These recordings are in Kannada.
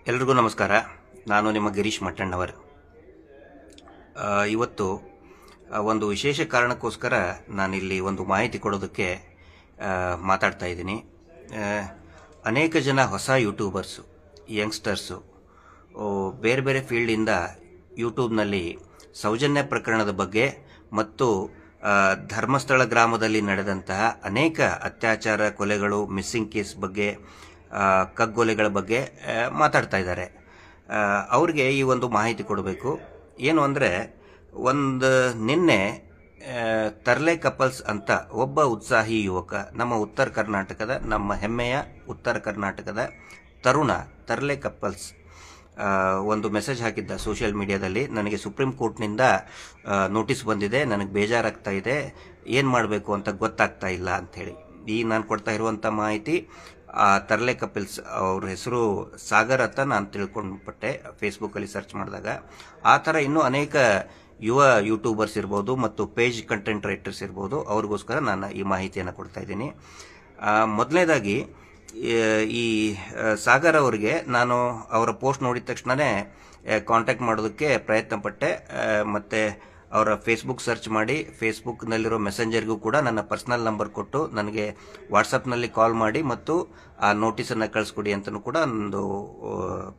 ಎಲ್ರಿಗೂ ನಮಸ್ಕಾರ. ನಾನು ನಿಮ್ಮ ಗಿರೀಶ್ ಮಟ್ಟಣ್ಣವರ್. ಇವತ್ತು ಒಂದು ವಿಶೇಷ ಕಾರಣಕ್ಕೋಸ್ಕರ ನಾನಿಲ್ಲಿ ಒಂದು ಮಾಹಿತಿ ಕೊಡೋದಕ್ಕೆ ಮಾತಾಡ್ತಾ ಇದ್ದೀನಿ. ಅನೇಕ ಜನ ಹೊಸ ಯೂಟ್ಯೂಬರ್ಸು, ಯಂಗ್ಸ್ಟರ್ಸು ಬೇರೆ ಬೇರೆ ಫೀಲ್ಡಿಂದ ಯೂಟ್ಯೂಬ್ನಲ್ಲಿ ಸೌಜನ್ಯ ಪ್ರಕರಣದ ಬಗ್ಗೆ ಮತ್ತು ಧರ್ಮಸ್ಥಳ ಗ್ರಾಮದಲ್ಲಿ ನಡೆದಂತಹ ಅನೇಕ ಅತ್ಯಾಚಾರ, ಕೊಲೆಗಳು, ಮಿಸ್ಸಿಂಗ್ ಕೇಸ್ ಬಗ್ಗೆ, ಕಗ್ಗೊಲೆಗಳ ಬಗ್ಗೆ ಮಾತಾಡ್ತಾ ಇದ್ದಾರೆ. ಅವ್ರಿಗೆ ಈ ಒಂದು ಮಾಹಿತಿ ಕೊಡಬೇಕು. ಏನು ಅಂದರೆ, ನಿನ್ನೆ ತರ್ಲೆ ಕಪಲ್ಸ್ ಅಂತ ಒಬ್ಬ ಉತ್ಸಾಹಿ ಯುವಕ, ನಮ್ಮ ಹೆಮ್ಮೆಯ ಉತ್ತರ ಕರ್ನಾಟಕದ ತರುಣ ತರ್ಲೆ ಕಪಲ್ಸ್ ಒಂದು ಮೆಸೇಜ್ ಹಾಕಿದ್ದ ಸೋಷಿಯಲ್ ಮೀಡಿಯಾದಲ್ಲಿ. ನನಗೆ ಸುಪ್ರೀಂ ಕೋರ್ಟ್ನಿಂದ ನೋಟಿಸ್ ಬಂದಿದೆ, ನನಗೆ ಬೇಜಾರಾಗ್ತಾ ಇದೆ, ಏನು ಮಾಡಬೇಕು ಅಂತ ಗೊತ್ತಾಗ್ತಾ ಇಲ್ಲ ಅಂಥೇಳಿ. ಈ ನಾನು ಕೊಡ್ತಾ ಇರುವಂಥ ಮಾಹಿತಿ, ತರ್ಲೆ ಕಪಿಲ್ಸ್ ಅವ್ರ ಹೆಸರು ಸಾಗರ್ ಅಂತ ನಾನು ತಿಳ್ಕೊಂಡ್ಬಿಟ್ಟೆ ಫೇಸ್ಬುಕ್ಕಲ್ಲಿ ಸರ್ಚ್ ಮಾಡಿದಾಗ. ಆ ಥರ ಇನ್ನೂ ಅನೇಕ ಯುವ ಯೂಟ್ಯೂಬರ್ಸ್ ಇರ್ಬೋದು ಮತ್ತು ಪೇಜ್ ಕಂಟೆಂಟ್ ರೈಟರ್ಸ್ ಇರ್ಬೋದು, ಅವ್ರಿಗೋಸ್ಕರ ನಾನು ಈ ಮಾಹಿತಿಯನ್ನು ಕೊಡ್ತಾ ಇದ್ದೀನಿ. ಮೊದಲನೇದಾಗಿ ಈ ಸಾಗರ್ ಅವರಿಗೆ ನಾನು ಅವರ ಪೋಸ್ಟ್ ನೋಡಿದ ತಕ್ಷಣವೇ ಕಾಂಟ್ಯಾಕ್ಟ್ ಮಾಡೋದಕ್ಕೆ ಪ್ರಯತ್ನ ಪಟ್ಟೆ. ಮತ್ತು ಅವರ ಫೇಸ್ಬುಕ್ ಸರ್ಚ್ ಮಾಡಿ ಫೇಸ್ಬುಕ್ನಲ್ಲಿರೋ ಮೆಸೆಂಜರ್ಗೂ ಕೂಡ ನನ್ನ ಪರ್ಸ್ನಲ್ ನಂಬರ್ ಕೊಟ್ಟು ನನಗೆ ವಾಟ್ಸಪ್ನಲ್ಲಿ ಕಾಲ್ ಮಾಡಿ ಮತ್ತು ಆ ನೋಟಿಸನ್ನು ಕಳಿಸ್ಕೊಡಿ ಅಂತಲೂ ಕೂಡ ಒಂದು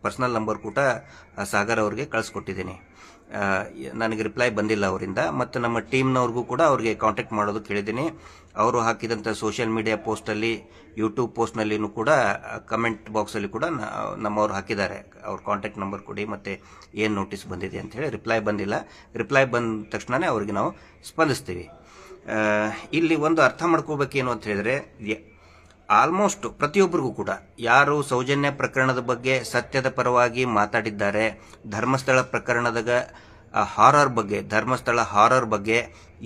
ಪರ್ಸ್ನಲ್ ನಂಬರ್ ಕೂಡ ಸಾಗರ್ ಅವ್ರಿಗೆ ಕಳಿಸ್ಕೊಟ್ಟಿದ್ದೀನಿ. ನನಗೆ ರಿಪ್ಲೈ ಬಂದಿಲ್ಲ ಅವರಿಂದ. ಮತ್ತು ನಮ್ಮ ಟೀಮ್ನವ್ರಿಗೂ ಕೂಡ ಅವ್ರಿಗೆ ಕಾಂಟ್ಯಾಕ್ಟ್ ಮಾಡೋದಕ್ಕೆ ಹೇಳಿದ್ದೀನಿ. ಅವರು ಹಾಕಿದಂಥ ಸೋಷಿಯಲ್ ಮೀಡಿಯಾ ಪೋಸ್ಟಲ್ಲಿ, ಯೂಟ್ಯೂಬ್ ಪೋಸ್ಟ್ನಲ್ಲಿನೂ ಕೂಡ ಕಮೆಂಟ್ ಬಾಕ್ಸಲ್ಲಿ ಕೂಡ ನಮ್ಮವ್ರು ಹಾಕಿದ್ದಾರೆ, ಅವ್ರ ಕಾಂಟ್ಯಾಕ್ಟ್ ನಂಬರ್ ಕೊಡಿ ಮತ್ತು ಏನು ನೋಟಿಸ್ ಬಂದಿದೆ ಅಂಥೇಳಿ. ರಿಪ್ಲೈ ಬಂದಿಲ್ಲ. ರಿಪ್ಲೈ ಬಂದ ತಕ್ಷಣವೇ ಅವ್ರಿಗೆ ನಾವು ಸ್ಪಂದಿಸ್ತೀವಿ. ಇಲ್ಲಿ ಒಂದು ಅರ್ಥ ಮಾಡ್ಕೋಬೇಕೇನು ಅಂತ ಹೇಳಿದ್ರೆ, ಆಲ್ಮೋಸ್ಟ್ ಪ್ರತಿಯೊಬ್ಬರಿಗೂ ಕೂಡ ಯಾರು ಸೌಜನ್ಯ ಪ್ರಕರಣದ ಬಗ್ಗೆ ಸತ್ಯದ ಪರವಾಗಿ ಮಾತಾಡಿದ್ದಾರೆ, ಧರ್ಮಸ್ಥಳ ಪ್ರಕರಣದಾಗ ಧರ್ಮಸ್ಥಳ ಹಾರರ್ ಬಗ್ಗೆ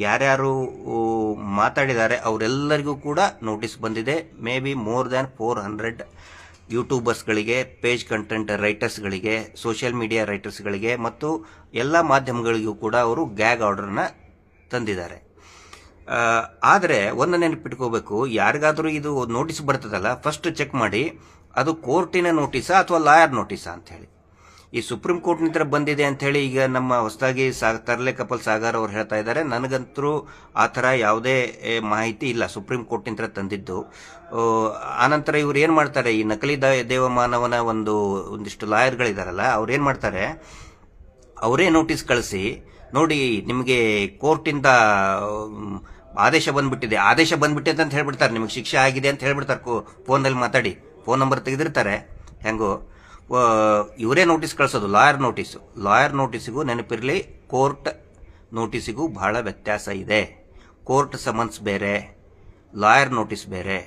ಯಾರ್ಯಾರು ಮಾತಾಡಿದ್ದಾರೆ ಅವರೆಲ್ಲರಿಗೂ ಕೂಡ ನೋಟಿಸ್ ಬಂದಿದೆ. ಮೇ ಬಿ ಮೋರ್ ದ್ಯಾನ್ 400 ಯೂಟ್ಯೂಬರ್ಸ್ಗಳಿಗೆ, ಪೇಜ್ ಕಂಟೆಂಟ್ ರೈಟರ್ಸ್ಗಳಿಗೆ, ಸೋಷಿಯಲ್ ಮೀಡಿಯಾ ರೈಟರ್ಸ್ಗಳಿಗೆ ಮತ್ತು ಎಲ್ಲ ಮಾಧ್ಯಮಗಳಿಗೂ ಕೂಡ ಅವರು ಗ್ಯಾಗ್ ಆರ್ಡರ್ನ ತಂದಿದ್ದಾರೆ. ಆದರೆ ಒಂದು ನೆನಪಿಟ್ಕೋಬೇಕು, ಯಾರಿಗಾದರೂ ಇದು ನೋಟಿಸ್ ಬರ್ತದಲ್ಲ, ಫಸ್ಟ್ ಚೆಕ್ ಮಾಡಿ ಅದು ಕೋರ್ಟಿನ ನೋಟಿಸಾ ಅಥವಾ ಲಾಯರ್ ನೋಟಿಸಾ ಅಂಥೇಳಿ. ಈ ಸುಪ್ರೀಂ ಕೋರ್ಟ್ನಿಂದ ಬಂದಿದೆ ಅಂಥೇಳಿ ಈಗ ನಮ್ಮ ಹೊಸದಾಗಿ ತರ್ಲೆ ಕಪಲ್ ಸಾಗರ್ ಅವ್ರು ಹೇಳ್ತಾ ಇದ್ದಾರೆ. ನನಗಂತರೂ ಆ ಥರ ಯಾವುದೇ ಮಾಹಿತಿ ಇಲ್ಲ, ಸುಪ್ರೀಂ ಕೋರ್ಟ್ನಿಂದ ತಂದಿದ್ದು. ಆನಂತರ ಇವ್ರು ಏನು ಮಾಡ್ತಾರೆ, ಈ ನಕಲಿ ದೇವಮಾನವನ ಒಂದಿಷ್ಟು ಲಾಯರ್ಗಳಿದಾರಲ್ಲ, ಅವ್ರು ಏನು ಮಾಡ್ತಾರೆ, ಅವರೇ ನೋಟಿಸ್ ಕಳಿಸಿ, ನೋಡಿ ನಿಮಗೆ ಕೋರ್ಟಿಂದ ಆದೇಶ ಬಂದ್ಬಿಟ್ಟಿದೆ ಅಂತ ಹೇಳ್ಬಿಡ್ತಾರೆ, ನಿಮಗೆ ಶಿಕ್ಷೆ ಆಗಿದೆ ಅಂತ ಹೇಳ್ಬಿಡ್ತಾರೆ. ಫೋನಲ್ಲಿ ಮಾತಾಡಿ ಫೋನ್ ನಂಬರ್ ತೆಗೆದಿರ್ತಾರೆ. ಹೆಂಗೋ ಇವರೇ ನೋಟಿಸ್ ಕಳಿಸೋದು, ಲಾಯರ್ ನೋಟಿಸಿಗೂ ನೆನಪಿರಲಿ, ಕೋರ್ಟ್ ನೋಟಿಸಿಗೂ ಬಹಳ ವ್ಯತ್ಯಾಸ ಇದೆ. ಕೋರ್ಟ್ ಸಮನ್ಸ್ ಬೇರೆ, ಲಾಯರ್ ನೋಟಿಸ್ ಬೇರೆ.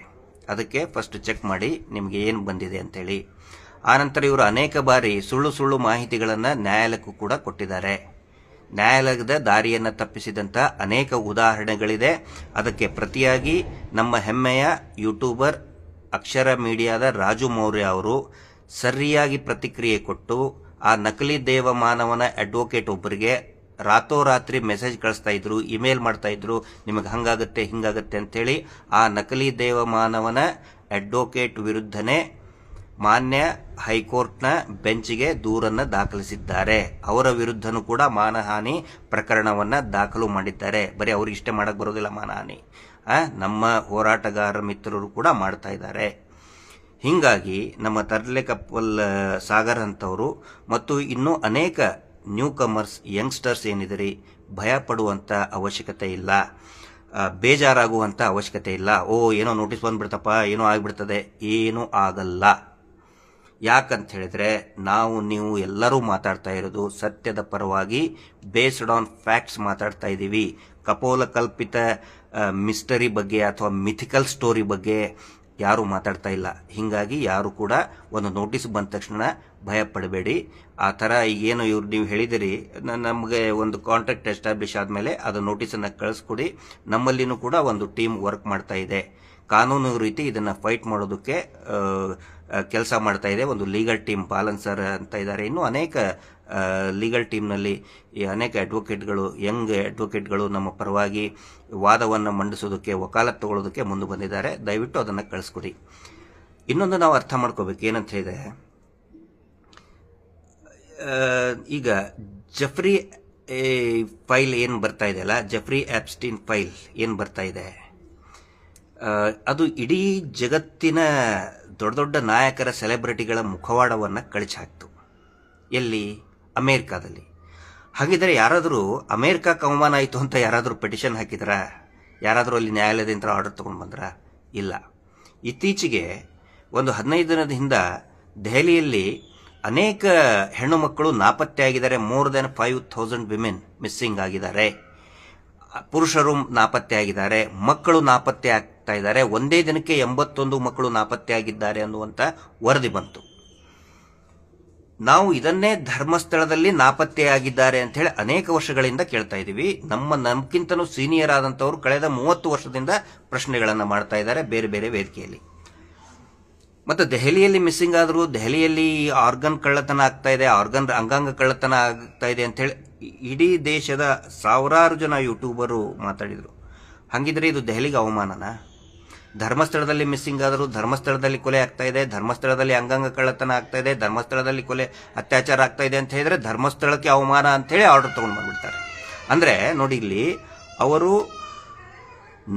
ಅದಕ್ಕೆ ಫಸ್ಟ್ ಚೆಕ್ ಮಾಡಿ ನಿಮಗೆ ಏನು ಬಂದಿದೆ ಅಂತೇಳಿ. ಆನಂತರ ಇವರು ಅನೇಕ ಬಾರಿ ಸುಳ್ಳು ಮಾಹಿತಿಗಳನ್ನು ನ್ಯಾಯಾಲಯಕ್ಕೂ ಕೂಡ ಕೊಟ್ಟಿದ್ದಾರೆ. ನ್ಯಾಯಾಲಯದ ದಾರಿಯನ್ನು ತಪ್ಪಿಸಿದಂಥ ಅನೇಕ ಉದಾಹರಣೆಗಳಿದೆ. ಅದಕ್ಕೆ ಪ್ರತಿಯಾಗಿ ನಮ್ಮ ಹೆಮ್ಮೆಯ ಯೂಟ್ಯೂಬರ್ ಅಕ್ಷರ ಮೀಡಿಯಾದ ರಾಜು ಮೌರ್ಯ ಅವರು ಸರಿಯಾಗಿ ಪ್ರತಿಕ್ರಿಯೆ ಕೊಟ್ಟು, ಆ ನಕಲಿ ದೇವಮಾನವನ ಅಡ್ವೊಕೇಟ್ ಒಬ್ಬರಿಗೆ ರಾತ್ರೋರಾತ್ರಿ ಮೆಸೇಜ್ ಕಳಿಸ್ತಾ ಇದ್ರು, ಇಮೇಲ್ ಮಾಡ್ತಾ ಇದ್ರು, ನಿಮಗೆ ಹಂಗಾಗತ್ತೆ ಹಿಂಗಾಗತ್ತೆ ಅಂತೇಳಿ. ಆ ನಕಲಿ ದೇವಮಾನವನ ಅಡ್ವೊಕೇಟ್ ವಿರುದ್ಧನೇ ಮಾನ್ಯ ಹೈಕೋರ್ಟ್ನ ಬೆಂಚ್ಗೆ ದೂರನ್ನು ದಾಖಲಿಸಿದ್ದಾರೆ. ಅವರ ವಿರುದ್ಧನೂ ಕೂಡ ಮಾನಹಾನಿ ಪ್ರಕರಣವನ್ನು ದಾಖಲು ಮಾಡಿದ್ದಾರೆ. ಬರೀ ಅವ್ರಿಗೆ ಇಷ್ಟೇ ಮಾಡಕ್ಕೆ ಬರೋದಿಲ್ಲ ಮಾನಹಾನಿ, ನಮ್ಮ ಹೋರಾಟಗಾರ ಮಿತ್ರರು ಕೂಡ ಮಾಡ್ತಾ ಇದ್ದಾರೆ. ಹೀಗಾಗಿ ನಮ್ಮ ತರ್ಲೆ ಕಪಲ್ ಸಾಗರ್ ಅಂತವರು ಮತ್ತು ಇನ್ನೂ ಅನೇಕ ನ್ಯೂ ಕಮರ್ಸ್, ಯಂಗ್ಸ್ಟರ್ಸ್ ಏನಿದೆ, ಭಯ ಪಡುವಂಥ ಅವಶ್ಯಕತೆ ಇಲ್ಲ, ಬೇಜಾರಾಗುವಂಥ ಅವಶ್ಯಕತೆ ಇಲ್ಲ. ಏನೋ ನೋಟಿಸ್ ಬಂದ್ಬಿಡ್ತಪ್ಪ, ಏನೋ ಆಗಿಬಿಡ್ತದೆ, ಏನೂ ಆಗಲ್ಲ. ಯಾಕಂತ ಹೇಳಿದ್ರೆ, ನೀವು ಎಲ್ಲರೂ ಮಾತಾಡ್ತಾ ಇರೋದು ಸತ್ಯದ ಪರವಾಗಿ, ಬೇಸ್ಡ್ ಆನ್ ಫ್ಯಾಕ್ಟ್ಸ್ ಮಾತಾಡ್ತಾ ಇದ್ದೀವಿ. ಕಪೋಲಕಲ್ಪಿತ ಮಿಸ್ಟರಿ ಬಗ್ಗೆ ಅಥವಾ ಮಿಥಿಕಲ್ ಸ್ಟೋರಿ ಬಗ್ಗೆ ಯಾರೂ ಮಾತಾಡ್ತಾ ಇಲ್ಲ. ಹೀಗಾಗಿ ಯಾರು ಕೂಡ ಒಂದು ನೋಟಿಸ್ ಬಂದ ತಕ್ಷಣ ಭಯ ಪಡಬೇಡಿ. ಆ ಥರ ಈಗೇನು ನೀವು ಹೇಳಿದಿರಿ, ನಮಗೆ ಒಂದು ಕಾಂಟ್ಯಾಕ್ಟ್ ಎಸ್ಟಾಬ್ಲಿಷ್ ಆದಮೇಲೆ ಅದು ನೋಟಿಸನ್ನು ಕಳಿಸ್ಕೊಡಿ. ನಮ್ಮಲ್ಲಿನೂ ಕೂಡ ಒಂದು ಟೀಮ್ ವರ್ಕ್ ಮಾಡ್ತಾ ಇದೆ, ಕಾನೂನು ರೀತಿ ಇದನ್ನು ಫೈಟ್ ಮಾಡೋದಕ್ಕೆ ಕೆಲಸ ಮಾಡ್ತಾ ಇದೆ. ಒಂದು ಲೀಗಲ್ ಟೀಮ್, ಪಾಲನ್ ಸರ್ ಅಂತ ಇದ್ದಾರೆ, ಇನ್ನೂ ಅನೇಕ ಲೀಗಲ್ ಟೀಮ್ನಲ್ಲಿ ಅನೇಕ ಅಡ್ವೊಕೇಟ್ಗಳು, ಯಂಗ್ ಅಡ್ವೊಕೇಟ್ಗಳು ನಮ್ಮ ಪರವಾಗಿ ವಾದವನ್ನು ಮಂಡಿಸೋದಕ್ಕೆ, ವಕಾಲತ್ ತಗೊಳ್ಳೋದಕ್ಕೆ ಮುಂದೆ ಬಂದಿದ್ದಾರೆ. ದಯವಿಟ್ಟು ಅದನ್ನು ಕಳಿಸ್ಕೊಡಿ. ಇನ್ನೊಂದು ನಾವು ಅರ್ಥ ಮಾಡ್ಕೋಬೇಕು, ಏನಂತ ಹೇಳಿದ್ರೆ, ಈಗ ಜಫ್ರಿ ಫೈಲ್ ಏನು ಬರ್ತಾ ಇದೆಯಲ್ಲ, ಜಫ್ರಿ ಆಪ್ಸ್ಟೀನ್ ಫೈಲ್ ಏನು ಬರ್ತಾ ಇದೆ, ಅದು ಇಡೀ ಜಗತ್ತಿನ ದೊಡ್ಡ ದೊಡ್ಡ ನಾಯಕರ ಸೆಲೆಬ್ರಿಟಿಗಳ ಮುಖವಾಡವನ್ನು ಕಳಚಿ ಹಾಕ್ತು. ಎಲ್ಲಿ? ಅಮೇರಿಕಾದಲ್ಲಿ. ಹಾಗಿದ್ರೆ ಯಾರಾದರೂ ಅಮೇರಿಕಾಕ್ಕೆ ಅವಮಾನ ಆಯಿತು ಅಂತ ಯಾರಾದರೂ ಪಿಟಿಷನ್ ಹಾಕಿದ್ರ? ಯಾರಾದರೂ ಅಲ್ಲಿ ನ್ಯಾಯಾಲಯದಿಂದ ಆರ್ಡರ್ ತೊಗೊಂಡು ಬಂದ್ರ? ಇಲ್ಲ. ಇತ್ತೀಚೆಗೆ ಒಂದು 15 ದಿನದ ಹಿಂದೆ ದೆಹಲಿಯಲ್ಲಿ ಅನೇಕ ಹೆಣ್ಣು ಮಕ್ಕಳು ನಾಪತ್ತೆ ಆಗಿದ್ದಾರೆ. ಮೋರ್ ದೆನ್ 5,000 ವಿಮೆನ್ ಮಿಸ್ಸಿಂಗ್ ಆಗಿದ್ದಾರೆ. ಪುರುಷರು ನಾಪತ್ತೆ ಆಗಿದ್ದಾರೆ, ಮಕ್ಕಳು ನಾಪತ್ತೆ ಆಗ್ತಾ ಇದ್ದಾರೆ. ಒಂದೇ ದಿನಕ್ಕೆ 81 ಮಕ್ಕಳು ನಾಪತ್ತೆ ಆಗಿದ್ದಾರೆ ಅನ್ನುವಂಥ ವರದಿ ಬಂತು. ನಾವು ಇದನ್ನೇ ಧರ್ಮಸ್ಥಳದಲ್ಲಿ ನಾಪತ್ತೆಯಾಗಿದ್ದಾರೆ ಅಂತ ಹೇಳಿ ಅನೇಕ ವರ್ಷಗಳಿಂದ ಕೇಳ್ತಾ ಇದ್ದೀವಿ. ನಮ್ಗಿಂತನೂ ಸೀನಿಯರ್ ಆದಂಥವ್ರು ಕಳೆದ 30 ವರ್ಷದಿಂದ ಪ್ರಶ್ನೆಗಳನ್ನು ಮಾಡ್ತಾ ಇದ್ದಾರೆ ಬೇರೆ ಬೇರೆ ವೇದಿಕೆಯಲ್ಲಿ. ಮತ್ತು ದೆಹಲಿಯಲ್ಲಿ ಮಿಸ್ಸಿಂಗ್ ಆದರೂ ದೆಹಲಿಯಲ್ಲಿ ಆರ್ಗನ್ ಕಳ್ಳತನ ಆಗ್ತಾ ಇದೆ, ಅಂಗಾಂಗ ಕಳ್ಳತನ ಆಗ್ತಾ ಇದೆ ಅಂತ ಹೇಳಿ ಇಡೀ ದೇಶದ ಸಾವಿರಾರು ಜನ ಯೂಟ್ಯೂಬರು ಮಾತಾಡಿದರು. ಹಾಗಿದ್ರೆ ಇದು ದೆಹಲಿಗೆ ಅವಮಾನನಾ? ಧರ್ಮಸ್ಥಳದಲ್ಲಿ ಮಿಸ್ಸಿಂಗ್ ಆದರೂ ಧರ್ಮಸ್ಥಳದಲ್ಲಿ ಕೊಲೆ ಆಗ್ತಾ ಇದೆ, ಧರ್ಮಸ್ಥಳದಲ್ಲಿ ಅಂಗಾಂಗ ಕಳ್ಳತನ ಆಗ್ತಾ ಇದೆ, ಧರ್ಮಸ್ಥಳದಲ್ಲಿ ಕೊಲೆ ಅತ್ಯಾಚಾರ ಆಗ್ತಾ ಇದೆ ಅಂತ ಹೇಳಿದ್ರೆ ಧರ್ಮಸ್ಥಳಕ್ಕೆ ಅವಮಾನ ಅಂತೇಳಿ ಆರ್ಡರ್ ತೊಗೊಂಡು ಬಂದ್ಬಿಡ್ತಾರೆ. ಅಂದರೆ ನೋಡಿ, ಇಲ್ಲಿ ಅವರು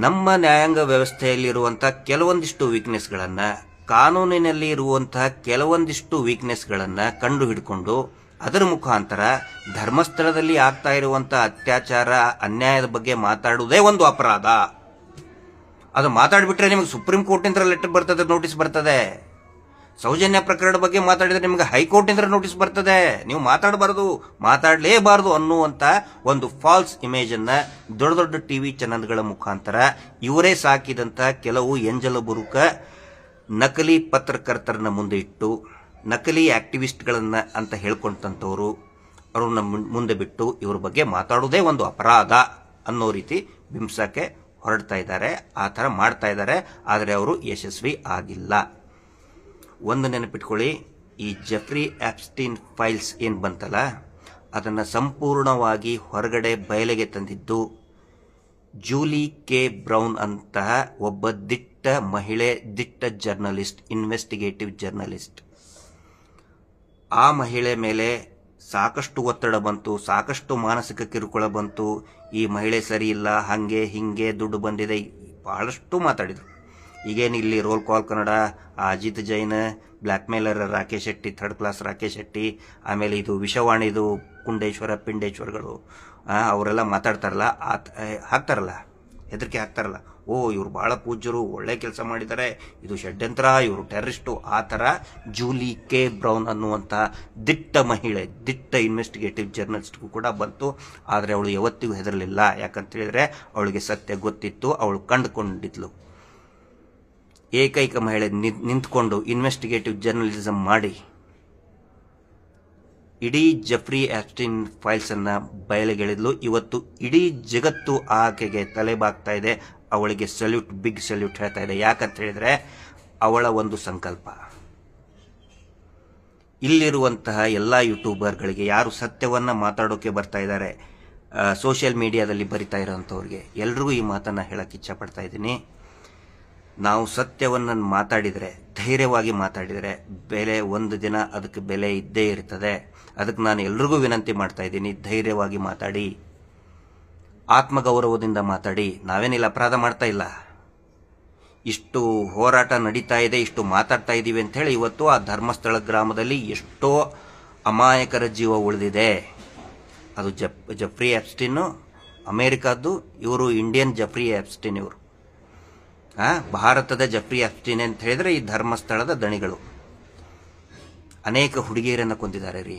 ನಮ್ಮ ನ್ಯಾಯಾಂಗ ವ್ಯವಸ್ಥೆಯಲ್ಲಿರುವಂಥ ಕೆಲವೊಂದಿಷ್ಟು ವೀಕ್ನೆಸ್ಗಳನ್ನು, ಕಾನೂನಿನಲ್ಲಿ ಇರುವಂತಹ ಕೆಲವೊಂದಿಷ್ಟು ವೀಕ್ನೆಸ್ಗಳನ್ನು ಕಂಡು ಹಿಡ್ಕೊಂಡು ಅದರ ಮುಖಾಂತರ ಧರ್ಮಸ್ಥಳದಲ್ಲಿ ಆಗ್ತಾ ಇರುವಂಥ ಅತ್ಯಾಚಾರ ಅನ್ಯಾಯದ ಬಗ್ಗೆ ಮಾತಾಡುವುದೇ ಒಂದು ಅಪರಾಧ. ಅದು ಮಾತಾಡಿಬಿಟ್ರೆ ನಿಮಗೆ ಸುಪ್ರೀಂ ಕೋರ್ಟಿಂದ ಲೆಟರ್ ಬರ್ತದೆ, ನೋಟಿಸ್ ಬರ್ತದೆ. ಸೌಜನ್ಯ ಪ್ರಕರಣದ ಬಗ್ಗೆ ಮಾತಾಡಿದ್ರೆ ನಿಮಗೆ ಹೈಕೋರ್ಟಿಂದ ನೋಟಿಸ್ ಬರ್ತದೆ. ನೀವು ಮಾತಾಡಲೇಬಾರದು ಅನ್ನುವಂಥ ಒಂದು ಫಾಲ್ಸ್ ಇಮೇಜನ್ನು ದೊಡ್ಡ ದೊಡ್ಡ ಟಿವಿ ಚಾನೆಲ್ಗಳ ಮುಖಾಂತರ ಇವರೇ ಸಾಕಿದಂಥ ಕೆಲವು ಎಂಜಲ ಬುರುಕ ನಕಲಿ ಪತ್ರಕರ್ತರನ್ನ ಮುಂದೆ ಇಟ್ಟು, ನಕಲಿ ಆಕ್ಟಿವಿಸ್ಟ್ಗಳನ್ನು ಅಂತ ಹೇಳ್ಕೊಂಡಂಥವ್ರು ಅವ್ರನ್ನ ಮುಂದೆ ಬಿಟ್ಟು ಇವ್ರ ಬಗ್ಗೆ ಮಾತಾಡೋದೇ ಒಂದು ಅಪರಾಧ ಅನ್ನೋ ರೀತಿ ಬಿಂಬಿಸಕ್ಕೆ ಹೊರಡ್ತಾ ಇದ್ದಾರೆ. ಆ ಥರ ಮಾಡ್ತಾ ಇದ್ದಾರೆ. ಆದರೆ ಅವರು ಯಶಸ್ವಿ ಆಗಿಲ್ಲ. ಒಂದು ನೆನಪಿಟ್ಕೊಳ್ಳಿ, ಈ ಜಫ್ರಿ ಆಪ್ಸ್ಟೀನ್ ಫೈಲ್ಸ್ ಏನು ಬಂತಲ್ಲ, ಅದನ್ನು ಸಂಪೂರ್ಣವಾಗಿ ಹೊರಗಡೆ ಬಯಲಿಗೆ ತಂದಿದ್ದು ಜೂಲಿ ಕೆ ಬ್ರೌನ್ ಅಂತಹ ಒಬ್ಬ ದಿಟ್ಟ ಮಹಿಳೆ, ದಿಟ್ಟ ಜರ್ನಲಿಸ್ಟ್, ಇನ್ವೆಸ್ಟಿಗೇಟಿವ್ ಜರ್ನಲಿಸ್ಟ್. ಆ ಮಹಿಳೆ ಮೇಲೆ ಸಾಕಷ್ಟು ಒತ್ತಡ ಬಂತು, ಸಾಕಷ್ಟು ಮಾನಸಿಕ ಕಿರುಕುಳ ಬಂತು. ಈ ಮಹಿಳೆ ಸರಿ ಇಲ್ಲ, ಹಾಗೆ ಹಿಂಗೆ ದುಡ್ಡು ಬಂದಿದೆ, ಬಹಳಷ್ಟು ಮಾತಾಡಿದರು. ಈಗೇನು ಇಲ್ಲಿ roll call Kannada, Ajit Jain, blackmailer Rakesh Shetty, third class Rakesh Shetty, ಆಮೇಲೆ ಇದು ವಿಷವಾಣಿದು ಕುಂಡೇಶ್ವರ ಪಿಂಡೇಶ್ವರಗಳು, ಅವರೆಲ್ಲ ಮಾತಾಡ್ತಾರಲ್ಲ, ಹಾಕ್ತಾರಲ್ಲ, ಹೆದರಿಕೆ ಹಾಕ್ತಾರಲ್ಲ, ಓ ಇವರು ಭಾಳ ಪೂಜ್ಯರು, ಒಳ್ಳೆ ಕೆಲಸ ಮಾಡಿದ್ದಾರೆ, ಇದು ಷಡ್ಯಂತ್ರ, ಇವರು ಟೆರರಿಸ್ಟು. ಆ ಥರ ಜೂಲಿ ಕೆ ಬ್ರೌನ್ ಅನ್ನುವಂಥ ದಿಟ್ಟ ಮಹಿಳೆ, ದಿಟ್ಟ ಇನ್ವೆಸ್ಟಿಗೇಟಿವ್ ಜರ್ನಲಿಸ್ಟ್ಗೂ ಕೂಡ ಬಂತು. ಆದರೆ ಅವಳು ಯಾವತ್ತಿಗೂ ಹೆದರಲಿಲ್ಲ. ಯಾಕಂತ ಹೇಳಿದ್ರೆ ಅವಳಿಗೆ ಸತ್ಯ ಗೊತ್ತಿತ್ತು, ಅವಳು ಕಂಡುಕೊಂಡಿದ್ಲು. ಏಕೈಕ ಮಹಿಳೆ ನಿಂತ್ಕೊಂಡು ಇನ್ವೆಸ್ಟಿಗೇಟಿವ್ ಜರ್ನಲಿಸಮ್ ಮಾಡಿ ಇಡೀ ಜಫ್ರಿ ಆಪ್ಸ್ಟೀನ್ ಫೈಲ್ಸನ್ನು ಬಯಲಿಗೆಳೆದ್ಲು. ಇವತ್ತು ಇಡೀ ಜಗತ್ತು ಆಕೆಗೆ ತಲೆಬಾಗ್ತಾ ಇದೆ. ಅವಳಿಗೆ ಸಲ್ಯೂಟ್, ಬಿಗ್ ಸಲ್ಯೂಟ್ ಹೇಳ್ತಾ ಇದೆ. ಯಾಕಂತ ಹೇಳಿದ್ರೆ ಅವಳ ಒಂದು ಸಂಕಲ್ಪ. ಇಲ್ಲಿರುವಂತಹ ಎಲ್ಲ ಯೂಟ್ಯೂಬರ್ಗಳಿಗೆ, ಯಾರು ಸತ್ಯವನ್ನು ಮಾತಾಡೋಕೆ ಬರ್ತಾ ಇದ್ದಾರೆ, ಸೋಷಿಯಲ್ ಮೀಡಿಯಾದಲ್ಲಿ ಬರಿತಾ ಇರೋಂಥವ್ರಿಗೆ ಎಲ್ರಿಗೂ ಈ ಮಾತನ್ನು ಹೇಳಕ್ಕೆ ಇಚ್ಛಪಡ್ತಾ ಇದ್ದೀನಿ. ನಾವು ಸತ್ಯವನ್ನು ಮಾತಾಡಿದರೆ, ಧೈರ್ಯವಾಗಿ ಮಾತಾಡಿದರೆ ಒಂದು ದಿನ ಅದಕ್ಕೆ ಬೆಲೆ ಇದ್ದೇ ಇರ್ತದೆ. ಅದಕ್ಕೆ ನಾನು ಎಲ್ರಿಗೂ ವಿನಂತಿ ಮಾಡ್ತಾ ಇದ್ದೀನಿ, ಧೈರ್ಯವಾಗಿ ಮಾತಾಡಿ, ಆತ್ಮಗೌರವದಿಂದ ಮಾತಾಡಿ. ನಾವೇನಿಲ್ಲ ಅಪರಾಧ ಮಾಡ್ತಾ ಇಲ್ಲ. ಇಷ್ಟು ಹೋರಾಟ ನಡೀತಾ ಇದೆ, ಇಷ್ಟು ಮಾತಾಡ್ತಾ ಇದ್ದೀವಿ ಅಂಥೇಳಿ ಇವತ್ತು ಆ ಧರ್ಮಸ್ಥಳ ಗ್ರಾಮದಲ್ಲಿ ಎಷ್ಟೋ ಅಮಾಯಕರ ಜೀವ ಉಳಿದಿದೆ. ಅದು ಜಫ್ರಿ ಆಪ್ಸ್ಟೀನು ಅಮೇರಿಕಾದ್ದು, ಇವರು ಇಂಡಿಯನ್ ಜಫ್ರಿ ಆಪ್ಸ್ಟೀನ್. ಇವರು ಭಾರತದ ಜಫ್ರಿ ಆಪ್ಸ್ಟೀನ್ ಅಂತ ಹೇಳಿದ್ರೆ ಈ ಧರ್ಮಸ್ಥಳದ ದಣಿಗಳು. ಅನೇಕ ಹುಡುಗಿಯರನ್ನು ಕೊಂದಿದ್ದಾರೆ ರೀ.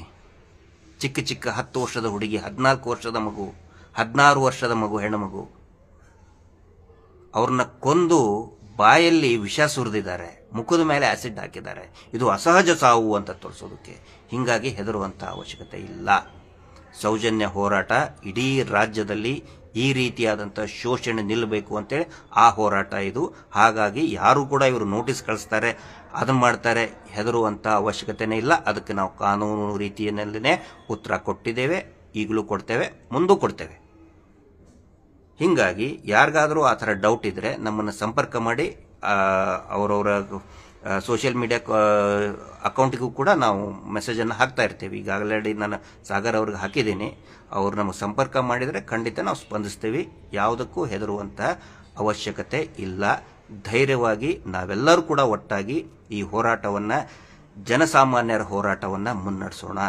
ಚಿಕ್ಕ ಚಿಕ್ಕ 10 ವರ್ಷದ ಹುಡುಗಿ, 14 ವರ್ಷದ ಮಗು, 16 ವರ್ಷದ ಮಗು, ಹೆಣ್ಣು ಮಗು, ಅವ್ರನ್ನ ಕೊಂದು ಬಾಯಲ್ಲಿ ವಿಷ ಸುರಿದಿದ್ದಾರೆ, ಮುಖದ ಮೇಲೆ ಆಸಿಡ್ ಹಾಕಿದ್ದಾರೆ. ಇದು ಅಸಹಜ ಸಾವು ಅಂತ ತೋರಿಸೋದಕ್ಕೆ. ಹೀಗಾಗಿ ಹೆದರುವಂಥ ಅವಶ್ಯಕತೆ ಇಲ್ಲ. ಸೌಜನ್ಯ ಹೋರಾಟ ಇಡೀ ರಾಜ್ಯದಲ್ಲಿ ಈ ರೀತಿಯಾದಂಥ ಶೋಷಣೆ ನಿಲ್ಲಬೇಕು ಅಂತೇಳಿ ಆ ಹೋರಾಟ ಇದು. ಹಾಗಾಗಿ ಯಾರು ಕೂಡ ಇವರು ನೋಟಿಸ್ ಕಳಿಸ್ತಾರೆ, ಅದನ್ನು ಮಾಡ್ತಾರೆ, ಹೆದರುವಂಥ ಅವಶ್ಯಕತೆನೇ ಇಲ್ಲ. ಅದಕ್ಕೆ ನಾವು ಕಾನೂನು ರೀತಿಯಲ್ಲೇ ಉತ್ತರ ಕೊಟ್ಟಿದ್ದೇವೆ, ಈಗಲೂ ಕೊಡ್ತೇವೆ, ಮುಂದೂ ಕೊಡ್ತೇವೆ. ಹೀಗಾಗಿ ಯಾರಿಗಾದರೂ ಆ ಥರ ಡೌಟ್ ಇದ್ದರೆ ನಮ್ಮನ್ನು ಸಂಪರ್ಕ ಮಾಡಿ ಅವರವರ ಸೋಷಿಯಲ್ ಮೀಡಿಯಾ ಅಕೌಂಟಿಗೂ ಕೂಡ ನಾವು ಮೆಸೇಜನ್ನು ಹಾಕ್ತಾ ಇರ್ತೀವಿ. ಈಗ ಆಲ್ರೆಡಿ ನಾನು ಸಾಗರ್ ಅವ್ರಿಗೆ ಹಾಕಿದ್ದೀನಿ. ಅವ್ರು ನಮಗೆ ಸಂಪರ್ಕ ಮಾಡಿದರೆ ಖಂಡಿತ ನಾವು ಸ್ಪಂದಿಸ್ತೀವಿ. ಯಾವುದಕ್ಕೂ ಹೆದರುವಂಥ ಅವಶ್ಯಕತೆ ಇಲ್ಲ. ಧೈರ್ಯವಾಗಿ ನಾವೆಲ್ಲರೂ ಕೂಡ ಒಟ್ಟಾಗಿ ಈ ಹೋರಾಟವನ್ನು, ಜನಸಾಮಾನ್ಯರ ಹೋರಾಟವನ್ನು ಮುನ್ನಡೆಸೋಣ.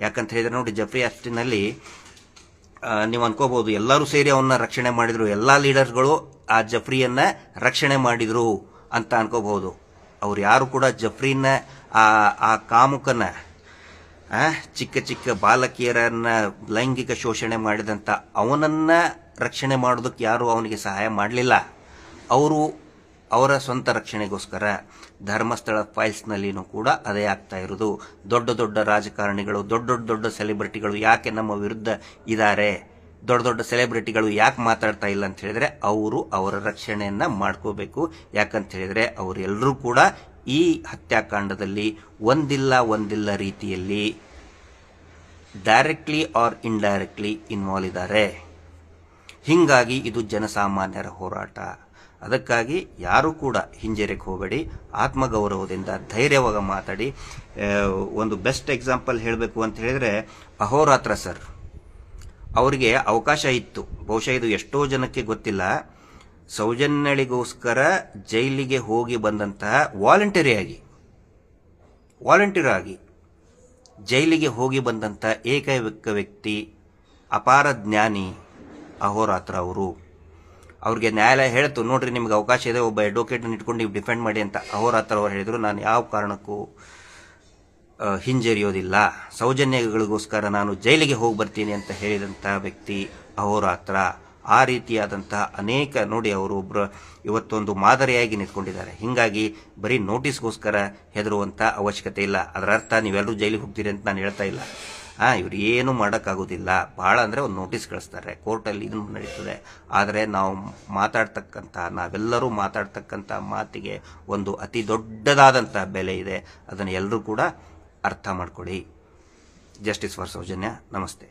ಯಾಕಂತ ಹೇಳಿದ್ರೆ ನೋಡಿ, ಜೆಫ್ರಿ ಆಸ್ಟಿನ್ನಲ್ಲಿ ನೀವು ಅನ್ಕೋಬಹುದು ಎಲ್ಲರೂ ಸೇರಿ ಅವನ್ನ ರಕ್ಷಣೆ ಮಾಡಿದ್ರು, ಎಲ್ಲ ಲೀಡರ್ಗಳು ಆ ಜೆಫ್ರಿಯನ್ನ ರಕ್ಷಣೆ ಮಾಡಿದ್ರು ಅಂತ ಅನ್ಕೋಬಹುದು. ಅವ್ರು ಯಾರು ಕೂಡ ಜೆಫ್ರಿನ ಆ ಕಾಮುಕನ, ಚಿಕ್ಕ ಚಿಕ್ಕ ಬಾಲಕಿಯರನ್ನ ಲೈಂಗಿಕ ಶೋಷಣೆ ಮಾಡಿದಂಥ ಅವನನ್ನ ರಕ್ಷಣೆ ಮಾಡೋದಕ್ಕೆ ಯಾರು ಅವನಿಗೆ ಸಹಾಯ ಮಾಡಲಿಲ್ಲ. ಅವರು ಅವರ ಸ್ವಂತ ರಕ್ಷಣೆಗೋಸ್ಕರ ಧರ್ಮಸ್ಥಳ ಫೈಲ್ಸ್ನಲ್ಲಿನೂ ಕೂಡ ಅದೇ ಆಗ್ತಾ ಇರೋದು. ದೊಡ್ಡ ದೊಡ್ಡ ರಾಜಕಾರಣಿಗಳು, ದೊಡ್ಡ ಸೆಲೆಬ್ರಿಟಿಗಳು ಯಾಕೆ ನಮ್ಮ ವಿರುದ್ಧ ಇದ್ದಾರೆ, ದೊಡ್ಡ ಸೆಲೆಬ್ರಿಟಿಗಳು ಯಾಕೆ ಮಾತಾಡ್ತಾ ಇಲ್ಲ ಅಂತ ಹೇಳಿದ್ರೆ ಅವರು ಅವರ ರಕ್ಷಣೆಯನ್ನ ಮಾಡ್ಕೋಬೇಕು. ಯಾಕಂತ ಹೇಳಿದ್ರೆ ಅವರೆಲ್ಲರೂ ಕೂಡ ಈ ಹತ್ಯಾಕಾಂಡದಲ್ಲಿ ಒಂದಿಲ್ಲ ರೀತಿಯಲ್ಲಿ ಡೈರೆಕ್ಟ್ಲಿ ಆರ್ ಇಂಡೈರೆಕ್ಟ್ಲಿ ಇನ್ವಾಲ್ವ್ ಇದ್ದಾರೆ. ಹಿಂಗಾಗಿ ಇದು ಜನಸಾಮಾನ್ಯರ ಹೋರಾಟ. ಅದಕ್ಕಾಗಿ ಯಾರು ಕೂಡ ಹಿಂಜರಿಕೆ ಹೋಗಬೇಡಿ, ಆತ್ಮಗೌರವದಿಂದ ಧೈರ್ಯವಾಗಿ ಮಾತಾಡಿ. ಒಂದು ಬೆಸ್ಟ್ ಎಕ್ಸಾಂಪಲ್ ಹೇಳಬೇಕು ಅಂತ ಹೇಳಿದ್ರೆ ಅಹೋರಾತ್ರ ಸರ್ ಅವರಿಗೆ ಅವಕಾಶ ಇತ್ತು. ಬಹುಶಃ ಇದು ಎಷ್ಟೋ ಜನಕ್ಕೆ ಗೊತ್ತಿಲ್ಲ. ಸೌಜನ್ಯಳಿಗೋಸ್ಕರ ಜೈಲಿಗೆ ಹೋಗಿ ಬಂದಂತಹ ವಾಲಂಟಿಯರ್ ಆಗಿ ಜೈಲಿಗೆ ಹೋಗಿ ಬಂದಂಥ ಏಕೈಕ ವ್ಯಕ್ತಿ, ಅಪಾರ ಜ್ಞಾನಿ ಅಹೋರಾತ್ರ ಅವರು. ಅವ್ರಿಗೆ ನ್ಯಾಯಾಲಯ ಹೇಳ್ತು, ನೋಡ್ರಿ ನಿಮ್ಗೆ ಅವಕಾಶ ಇದೆ, ಒಬ್ಬ ಅಡ್ವೊಕೇಟ್ನ ಇಟ್ಕೊಂಡು ನೀವು ಡಿಫೆಂಡ್ ಮಾಡಿ ಅಂತ. ಅಹೋರಾತ್ರ ಅವರು ಹೇಳಿದ್ರು, ನಾನು ಯಾವ ಕಾರಣಕ್ಕೂ ಹಿಂಜರಿಯೋದಿಲ್ಲ, ಸೌಜನ್ಯಗಳಿಗೋಸ್ಕರ ನಾನು ಜೈಲಿಗೆ ಹೋಗಿ ಬರ್ತೀನಿ ಅಂತ ಹೇಳಿದಂಥ ವ್ಯಕ್ತಿ ಅಹೋರಾತ್ರ. ಆ ರೀತಿಯಾದಂತಹ ಅನೇಕ ನೋಡಿ, ಅವರು ಒಬ್ಬರು ಇವತ್ತೊಂದು ಮಾದರಿಯಾಗಿ ನಿಂತ್ಕೊಂಡಿದ್ದಾರೆ. ಹಿಂಗಾಗಿ ಬರೀ ನೋಟಿಸ್ಗೋಸ್ಕರ ಹೆದರುವಂಥ ಅವಶ್ಯಕತೆ ಇಲ್ಲ. ಅದರ ಅರ್ಥ ನೀವೆಲ್ಲರೂ ಜೈಲಿಗೆ ಹೋಗ್ತೀರಿ ಅಂತ ನಾನು ಹೇಳ್ತಾ ಇಲ್ಲ. ಇವ್ರು ಏನು ಮಾಡೋಕ್ಕಾಗೋದಿಲ್ಲ. ಭಾಳ ಅಂದರೆ ಒಂದು ನೋಟಿಸ್ ಕಳಿಸ್ತಾರೆ, ಕೋರ್ಟಲ್ಲಿ ಇದನ್ನು ನಡೀತದೆ. ಆದರೆ ನಾವೆಲ್ಲರೂ ಮಾತಾಡ್ತಕ್ಕಂಥ ಮಾತಿಗೆ ಒಂದು ಅತಿ ದೊಡ್ಡದಾದಂಥ ಬೆಲೆ ಇದೆ. ಅದನ್ನು ಎಲ್ಲರೂ ಕೂಡ ಅರ್ಥ ಮಾಡ್ಕೊಳ್ಳಿ. Justice for Sowjanya. ನಮಸ್ತೆ.